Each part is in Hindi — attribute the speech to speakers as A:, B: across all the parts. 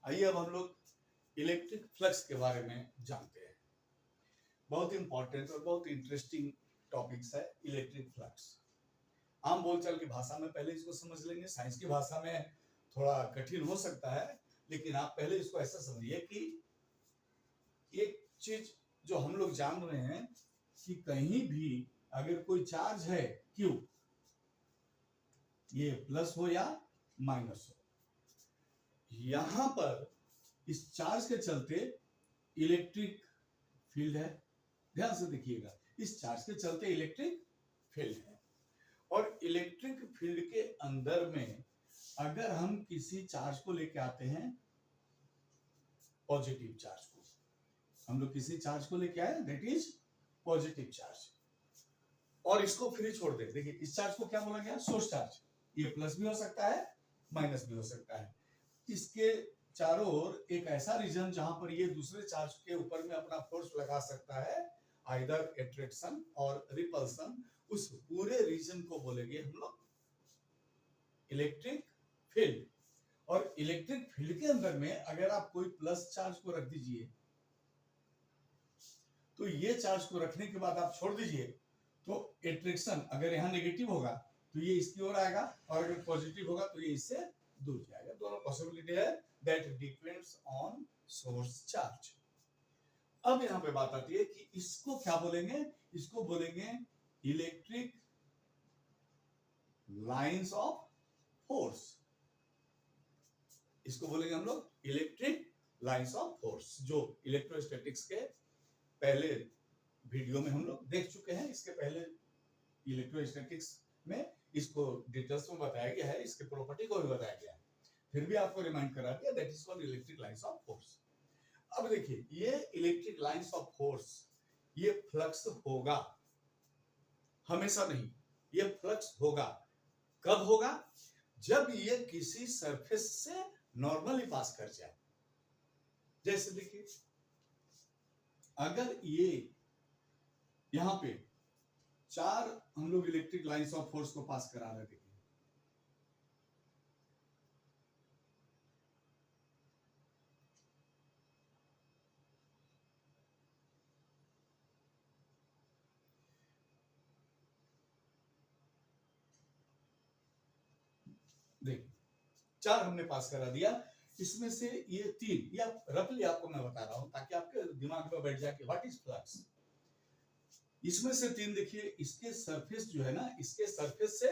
A: आइए अब हम लोग इलेक्ट्रिक फ्लक्स के बारे में जानते हैं। बहुत इंपॉर्टेंट और बहुत इंटरेस्टिंग टॉपिक्स है इलेक्ट्रिक फ्लक्स। आम बोलचाल की भाषा में पहले इसको समझ लेंगे, साइंस की भाषा में थोड़ा कठिन हो सकता है, लेकिन आप पहले इसको ऐसा समझिए कि एक चीज जो हम लोग जान रहे हैं कि कहीं भी अगर कोई चार्ज है क्यू, ये प्लस हो या माइनस हो, यहां पर इस चार्ज के चलते इलेक्ट्रिक फील्ड है। ध्यान से देखिएगा, इस चार्ज के चलते इलेक्ट्रिक फील्ड है। और इलेक्ट्रिक फील्ड के अंदर में अगर हम किसी चार्ज को लेके आते हैं, पॉजिटिव चार्ज को, हम लोग किसी चार्ज को लेके आए, दैट इज पॉजिटिव चार्ज, और इसको फ्री छोड़ दे। देखिए इस चार्ज को क्या बोला गया, सोर्स चार्ज। ये प्लस भी हो सकता है, माइनस भी हो सकता है। इसके चारों ओर एक ऐसा रीजन जहां पर ये दूसरे चार्ज के ऊपर में अपना फोर्स लगा सकता है, आइदर अट्रैक्शन और रिपल्सन, उस पूरे रीजन को बोलेंगे हम लोग इलेक्ट्रिक फील्ड। और इलेक्ट्रिक फील्ड के अंदर में अगर आप कोई प्लस चार्ज को रख दीजिए, तो ये चार्ज को रखने के बाद आप छोड़ दीजिए, तो अट्रैक्शन अगर यहाँ नेगेटिव होगा तो ये इसकी ओर आएगा, और अगर पॉजिटिव होगा तो ये इससे दूर जाएगा। दोनों पॉसिबिलिटी है, that depends on source charge. अब यहाँ पे बात आती है कि इसको क्या बोलेंगे, इसको बोलेंगे इलेक्ट्रिक लाइंस ऑफ फोर्स। इसको बोलेंगे हम लोग इलेक्ट्रिक लाइंस ऑफ फोर्स, जो इलेक्ट्रोस्टैटिक्स के पहले वीडियो में हम लोग देख चुके हैं। इसके पहले इलेक्ट्रोस्टैटिक्स में इसको डिटेल्स में बताया गया है, इसके प्रॉपर्टी को भी बताया गया है, फिर भी आपको रिमाइंड करा दिया, that is called electric lines of force. अब देखिए ये इलेक्ट्रिक लाइंस ऑफ फोर्स, ये फ्लक्स होगा, हमेशा नहीं, ये फ्लक्स होगा। कब होगा, जब ये किसी सरफेस से नॉर्मली पास कर जाए। जैसे देखिए अगर ये यहां पे चार हम लोग इलेक्ट्रिक लाइंस ऑफ फोर्स को पास करा रहे, देखिए देखिए चार हमने पास करा दिया, इसमें से ये तीन, या रफली आपको मैं बता रहा हूं ताकि आपके दिमाग में बैठ जाए कि व्हाट इज फ्लक्स। इसमें से तीन देखिए, इसके सरफेस जो है ना, इसके सरफेस से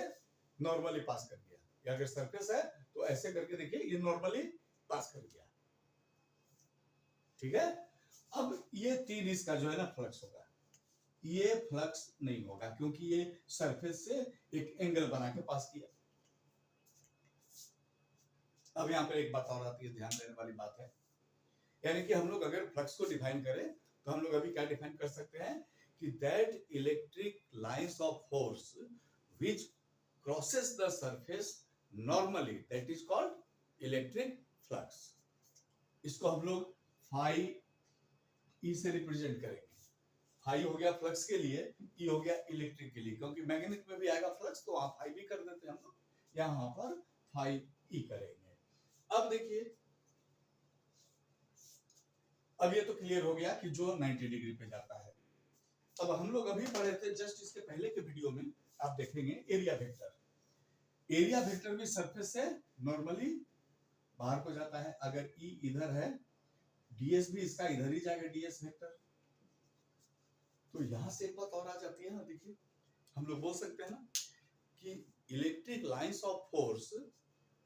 A: नॉर्मली पास कर गया, या अगर सरफेस है तो ऐसे करके देखिए ये नॉर्मली पास कर गया, ठीक है। अब ये तीन इसका जो है ना फ्लक्स होगा, ये फ्लक्स नहीं होगा क्योंकि ये सरफेस से एक एंगल बना के पास किया। अब यहाँ पर एक बात और आती है, ध्यान देने वाली बात है, यानी कि हम लोग अगर फ्लक्स को डिफाइन करें तो हम लोग अभी क्या डिफाइन कर सकते हैं कि that electric lines of force which crosses the surface normally, that is called electric flux. इसको हम लोग फाई ई से रिप्रेजेंट करेंगे। फाई हो गया फ्लक्स के लिए, ई हो गया इलेक्ट्रिक के लिए, क्योंकि मैग्नेटिक में भी आएगा फ्लक्स तो वहां फाई भी कर देते हैं हम लोग, यहां पर फाई ई करेंगे। अब देखिए, अब ये तो क्लियर हो गया कि जो 90 डिग्री पे जाता है। अब हम लोग अभी पढ़े थे जस्ट इसके पहले के वीडियो में, आप देखेंगे एरिया वेक्टर। एरिया वेक्टर भी सरफेस से नॉर्मली बाहर को जाता है। अगर ई इधर है, डीएस भी इसका इधर ही जाएगा, डीएस वेक्टर। तो यहां से एक बात और आ जाती है ना, देखिए हम लोग बोल सकते हैं ना कि electric lines of force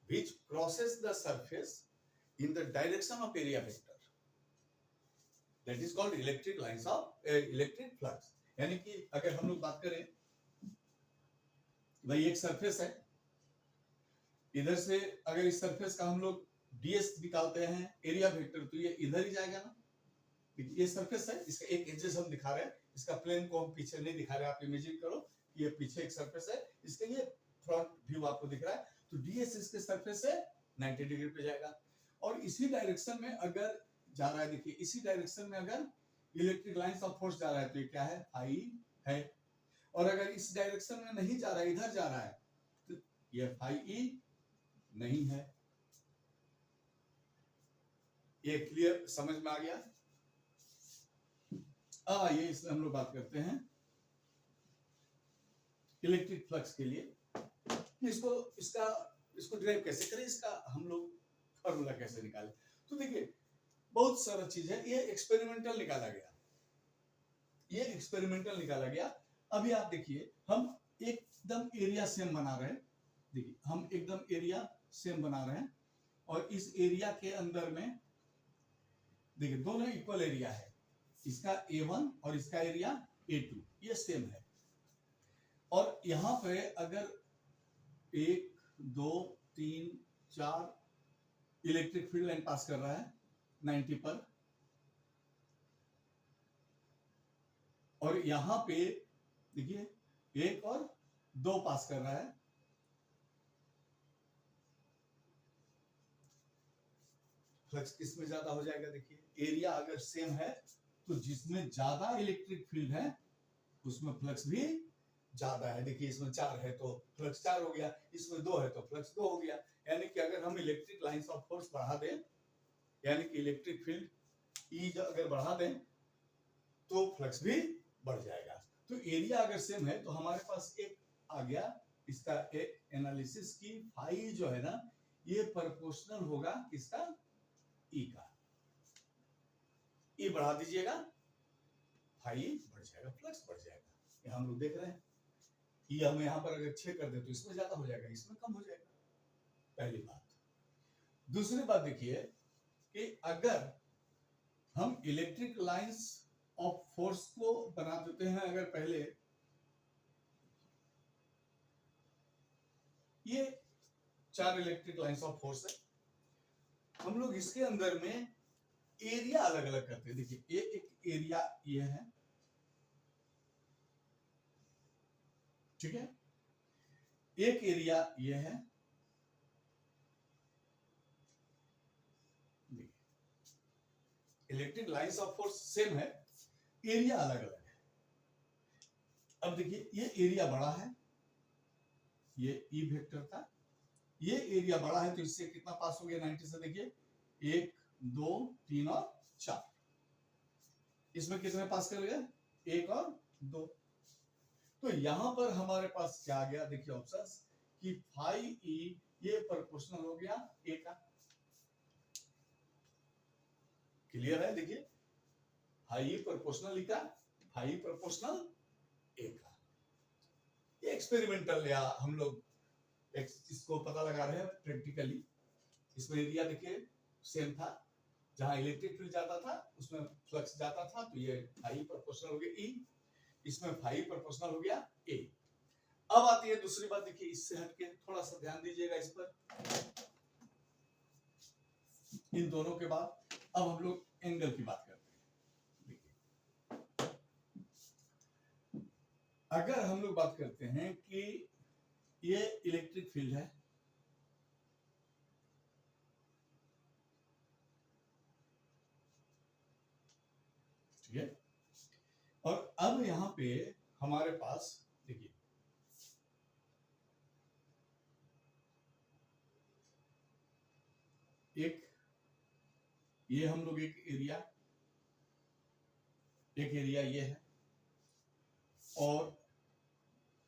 A: which crosses the surface in the direction of area vector, that is called electric lines of electric flux. यानी कि अगर हम लोग बात करें, भाई एक सरफेस है, इधर से अगर इस सरफेस का हम लोग डीएस निकालते हैं एरिया वेक्टर, तो ये इधर ही जाएगा ना। ये सरफेस है, इसका एक एजेस हम दिखा रहे हैं, इसका प्लेन को हम पीछे नहीं दिखा रहे, आप इमेजिन करो ये पीछे एक सरफेस है, इसका ये फ्रंट व्यू आपको दिख रहा है, तो डीएस इसके सरफेस से 90 डिग्री पे जाएगा। और इसी डायरेक्शन में अगर जा रहा है, देखिए इसी डायरेक्शन में अगर इलेक्ट्रिक लाइंस ऑफ फोर्स जा रहा है तो ये क्या है, फाई है। और अगर इस डायरेक्शन में नहीं जा रहा है, इधर जा रहा है, तो ये फाई ई नहीं है। ये क्लियर समझ में आ गया? ये इसमें हम लोग बात करते हैं इलेक्ट्रिक फ्लक्स के लिए। इसको ड्राइव कैसे करें, इसका हम लोग फॉर्मूला कैसे निकालें। तो देखिए बहुत सारा चीज है, ये एक्सपेरिमेंटल निकाला गया। अभी आप देखिए हम एकदम एरिया सेम बना रहे हैं। देखिए हम एकदम एरिया सेम बना रहे हैं और इस एरिया के अंदर में देखिए दोनों इक्वल एरिया है, इसका A1 और इसका एरिया A2 ये सेम है। और यहां पे अगर 1 2 3 4 इलेक्ट्रिक फील्ड लाइन पास कर रहा है 90 पर, और यहां पे देखिए 1 और 2 पास कर रहा है, फ्लक्स किस में ज्यादा हो जाएगा। देखिए एरिया अगर सेम है तो जिसमें ज्यादा इलेक्ट्रिक फील्ड है उसमें फ्लक्स भी ज्यादा है। देखिए इसमें 4 है तो फ्लक्स 4 हो गया, इसमें 2 है तो फ्लक्स 2 हो गया। यानी कि अगर हम इलेक्ट्रिक लाइंस ऑफ फोर्स बढ़ा दें, यानी कि इलेक्ट्रिक फील्ड E अगर बढ़ा दें तो फ्लक्स भी बढ़ जाएगा। तो एरिया अगर सेम है तो हमारे पास एक आ गया इसका एक एनालिसिस की फाई जो है ना ये प्रोपोर्शनल होगा इसका E का। E बढ़ा दीजिएगा फाई बढ़ जाएगा, फ्लक्स बढ़ जाएगा। ये हम लोग देख रहे हैं। E हम यहाँ पर अगर 6 कर दे तो इसमें ज्यादा हो जाएगा, इसमें कम हो जाएगा। पहली बात। दूसरी बात देखिए कि अगर हम इलेक्ट्रिक लाइंस ऑफ फोर्स को बना देते हैं, अगर पहले ये 4 इलेक्ट्रिक लाइंस ऑफ फोर्स है, हम लोग इसके अंदर में एरिया अलग अलग करते हैं। देखिए ये एक एरिया ये है, ठीक है, एक एरिया ये है, electric lines of force same है, एरिया अलग अलग है। अब देखिए ये एरिया बड़ा है, ये E वेक्टर था, ये एरिया बड़ा है तो इससे कितना पास हो गया 90 से। देखिए 1 2 3 और 4, इसमें कितने पास कर गए 1 और 2। तो यहां पर हमारे पास क्या आ गया, देखिए ऑप्शंस कि फाई E ये प्रोपोर्शनल हो गया A का। क्लियर है? देखिए फाई प्रोपोर्शनल E का, फाई प्रोपोर्शनल A का। ये एक्सपेरिमेंटल या हम लोग इसको पता लगा रहे हैं प्रैक्टिकली। इसमें एरिया देखिए सेम था, जहां इलेक्ट्रिक फील्ड जाता था उसमें फ्लक्स जाता था, तो ये फाई प्रोपोर्शनल हो गया E, इसमें फाई प्रोपोर्शनल हो गया A। अब आती है दूसरी बात, देखिए इससे हटके थोड़ा सा ध्यान दीजिएगा इस पर। इन दोनों के बाद अब हम लोग एंगल की बात करते हैं। देखिए अगर हम लोग बात करते हैं कि ये इलेक्ट्रिक फील्ड है, ठीक है, और अब यहां पे हमारे पास देखिए एक ये हम लोग एक एरिया ये है और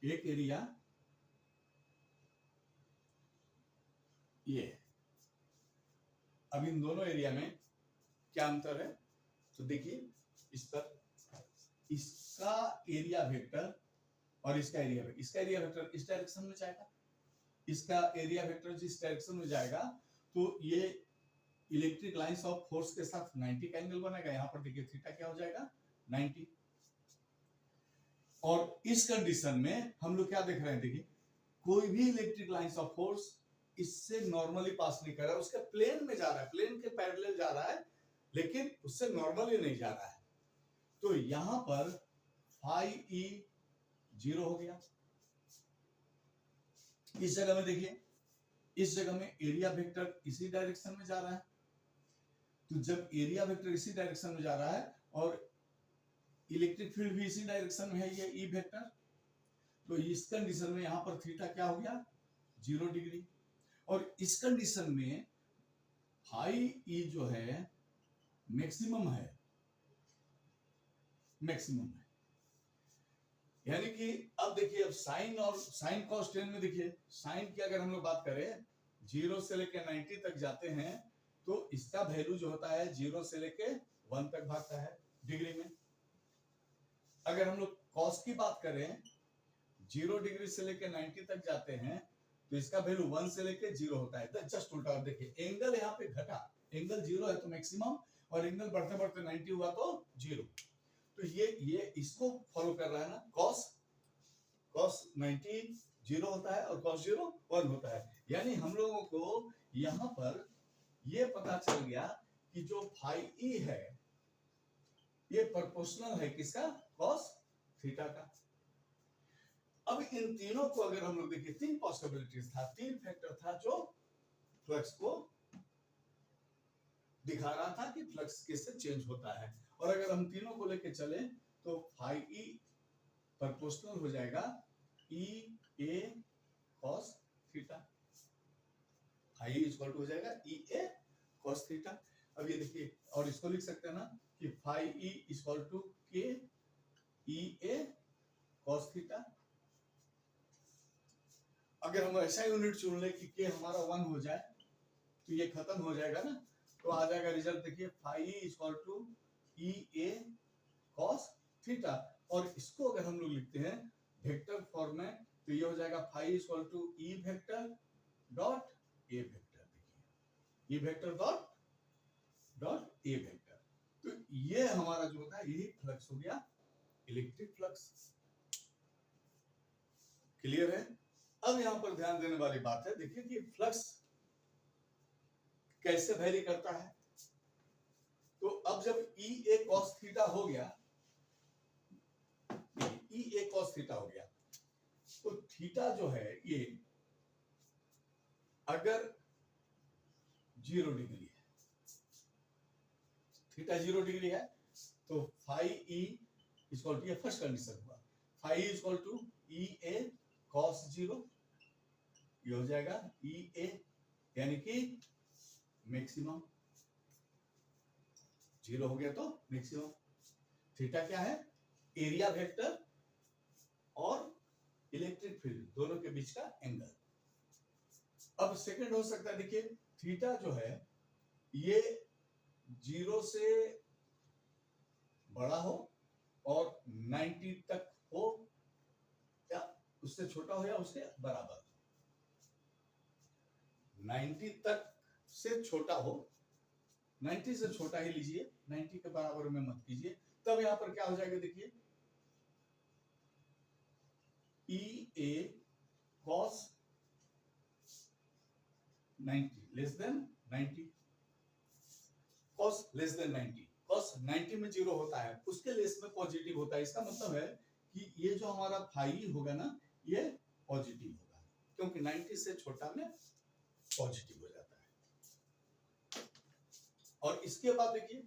A: एक एरिया ये है। अब इन दोनों एरिया में क्या अंतर है, तो देखिए इस पर इसका एरिया वेक्टर और इसका एरिया वेक्टर इस डायरेक्शन में जाएगा, इसका एरिया वेक्टर जिस डायरेक्शन में जाएगा तो ये इलेक्ट्रिक लाइंस ऑफ फोर्स के साथ 90 का एंगल बनेगा। यहां पर देखिए थीटा क्या हो जाएगा 90। और इस कंडीशन में हम लोग क्या देख रहे हैं, देखिए कोई भी इलेक्ट्रिक लाइंस ऑफ फोर्स इससे नॉर्मली पास नहीं कर रहा है, उसके प्लेन में जा रहा है, प्लेन के पैरेलल जा रहा है, लेकिन उससे नॉर्मली नहीं जा रहा है। तो यहां पर फाई E 0 हो गया। इस जगह में देखिए, इस जगह में एरिया वेक्टर इसी डायरेक्शन में जा रहा है, तो जब एरिया वेक्टर इसी डायरेक्शन में जा रहा है और इलेक्ट्रिक फील्ड भी इसी डायरेक्शन में है, ये E वेक्टर, तो इस कंडीशन में यहां पर थीटा क्या हो गया 0 डिग्री। और इस कंडीशन में फाई E जो है मैक्सिमम है, मैक्सिमम है। यानी कि अब देखिए, अब साइन और साइन कॉस टेन में देखिए, साइन की अगर हम लोग बात करें 0 से लेके 90 तक जाते हैं तो इसका वैल्यू जो होता है 0 से लेके 1 तक भागता है डिग्री में। अगर हम लोग कॉस की बात करें 0 डिग्री से लेके 90 तक जाते हैं तो इसका वैल्यू 1 से लेके 0 होता है। तो जस्ट उल्टा देखिए, एंगल यहाँ पे घटा, एंगल 0 है तो मैक्सिमम, और एंगल बढ़ते बढ़ते 90 हुआ तो 0। तो ये इसको फॉलो कर रहा है ना, cos 90 0 होता है और cos 0 1 होता है। यानी हम लोगों को यहाँ पर ये पता चल गया कि जो फाई ई है ये प्रोपोर्शनल है किसका, cos थीटा का। अब इन तीनों को अगर हम लोग देखिए, तीन पॉसिबिलिटीज था, तीन फैक्टर था जो फ्लक्स को दिखा रहा था कि फ्लक्स किससे चेंज होता है। और अगर हम तीनों को लेके चले तो फाई ई प्रोपोर्शनल हो जाएगा E A cos theta, phi equal to हो जाएगा ई ए cos थीटा। अब ये देखिए, और इसको लिख सकते हैं ना कि फाई ई इक्वल टू के ई ए cos थीटा। अगर हम ऐसा यूनिट चुन ले कि के हमारा 1 हो जाए तो ये खत्म हो जाएगा ना, तो आ जाएगा रिजल्ट। देखिए phi E equal to E A cos theta, और इसको अगर हम लोग लिखते हैं वेक्टर फॉर्म में तो ये हो जाएगा phi equal to E vector dot A vector. देखिए E vector dot A vector. तो ये हमारा जो होता है यही फ्लक्स हो गया, इलेक्ट्रिक फ्लक्स। क्लियर है? अब यहां पर ध्यान देने वाली बात है, देखिए कि फ्लक्स कैसे वेरी करता है। तो अब जब ई ए cos थीटा हो गया, ई ए cos थीटा हो गया, तो थीटा जो है ये अगर 0 डिग्री है, थीटा 0 डिग्री है तो फाई ई इक्वल टू, ये फर्स्ट कंडीशन हुआ, phi equal to E A cos 0, ये हो जाएगा ई ए, यानी कि मैक्सिमम। 0 हो गया तो मैक्सिमम। थीटा क्या है, एरिया वेक्टर और इलेक्ट्रिक फील्ड दोनों के बीच का एंगल। अब सेकंड हो सकता है, देखिए थीटा जो है ये 0 से बड़ा हो और 90 तक हो, या उससे छोटा हो या उसके बराबर। 90 तक से छोटा हो, 90 से छोटा ही लीजिए, 90 के बराबर में मत कीजिए। तब यहां पर क्या हो जाएगा, देखिए ई A cos 90 less than 90, cos less than 90, cos 90 में 0 होता है, उसके लेस में पॉजिटिव होता है। इसका मतलब है कि ये जो हमारा फाई होगा ना, ये पॉजिटिव होगा, क्योंकि 90 से छोटा में पॉजिटिव हो जाता है। और इसके बाद देखिए,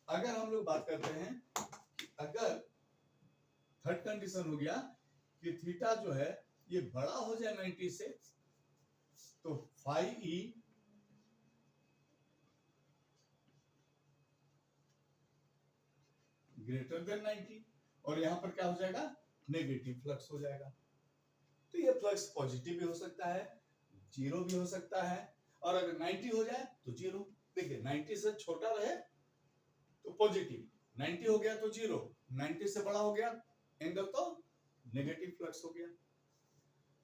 A: अगर हम लोग बात करते हैं कि अगर थर्ड कंडीशन हो गया कि थीटा जो है ये बड़ा हो जाए 90 से, तो फाई ई ग्रेटर देन 90, और यहां पर क्या हो जाएगा, नेगेटिव फ्लक्स हो जाएगा। तो ये फ्लक्स पॉजिटिव भी हो सकता है, 0 भी हो सकता है, और अगर 90 हो जाए तो 0। देखिए 90 से छोटा रहे तो पॉजिटिव, 90 हो गया तो 0, 90 से बड़ा हो गया एंगल तो नेगेटिव फ्लक्स हो गया।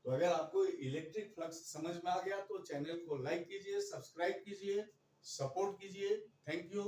A: तो अगर आपको इलेक्ट्रिक फ्लक्स समझ में आ गया तो चैनल को लाइक कीजिए, सब्सक्राइब कीजिए, सपोर्ट कीजिए। Thank you.